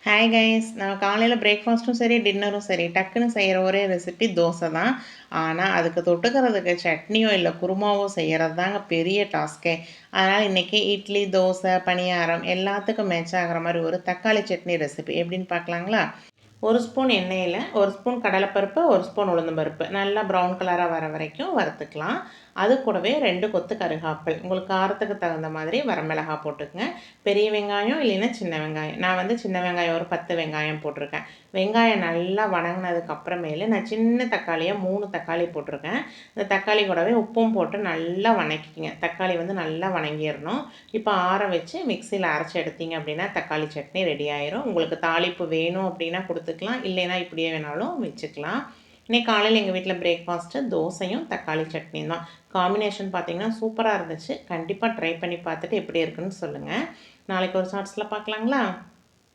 Hi guys, நான் காலையில் பிரேக்ஃபாஸ்ட்டும் சரி டின்னரும் சரி டக்குன்னு செய்கிற ஒரே ரெசிபி தோசை தான். ஆனால் அதுக்கு தொட்டுக்கிறதுக்கு சட்னியோ இல்லை குருமாவோ செய்கிறது தாங்க பெரிய டாஸ்க்கே. அதனால் இன்றைக்கி இட்லி, தோசை, பணியாரம் எல்லாத்துக்கும் மேட்ச் ஆகிற மாதிரி ஒரு தக்காளி சட்னி ரெசிபி எப்படின்னு பார்க்கலாங்களா? ஒரு ஸ்பூன் எண்ணெயில் ஒரு ஸ்பூன் கடலைப்பருப்பு, ஒரு ஸ்பூன் உளுந்தம்பருப்பு நல்லா ப்ரௌன் கலராக வர வரைக்கும் வறுத்துக்கலாம். அது கூடவே 2 கொத்து கருகாப்பில், உங்களுக்கு காரத்துக்கு தகுந்த மாதிரி வரமிளகாய் போட்டுக்கங்க. பெரிய வெங்காயம் இல்லைன்னா சின்ன வெங்காயம், நான் வந்து சின்ன வெங்காயம் ஒரு 10 வெங்காயம் போட்டிருக்கேன். வெங்காயம் நல்லா வணங்கினதுக்கு அப்புறமேலு நான் சின்ன தக்காளியாக 3 தக்காளி போட்டிருக்கேன். இந்த தக்காளி கூடவே உப்பும் போட்டு நல்லா வணக்கிங்க. தக்காளி வந்து நல்லா வணங்கிடணும். இப்போ ஆற வச்சு மிக்சியில் அரைச்சி எடுத்தீங்க அப்படின்னா தக்காளி சட்னி ரெடி ஆயிரும். உங்களுக்கு தாளிப்பு வேணும் அப்படின்னா கொடுத்துக்கலாம், இல்லைன்னா இப்படியே வேணாலும் வச்சுக்கலாம். இன்றைக்கி காலையில் எங்கள் வீட்டில் பிரேக்ஃபாஸ்ட்டு தோசையும் தக்காளி சட்னியும் தான். காம்பினேஷன் பார்த்திங்கன்னா சூப்பராக இருந்துச்சு. கண்டிப்பாக ட்ரை பண்ணி பார்த்துட்டு எப்படி இருக்குன்னு சொல்லுங்கள். நாளைக்கு ஒரு ஷார்ட்ஸில் பார்க்கலாங்களா?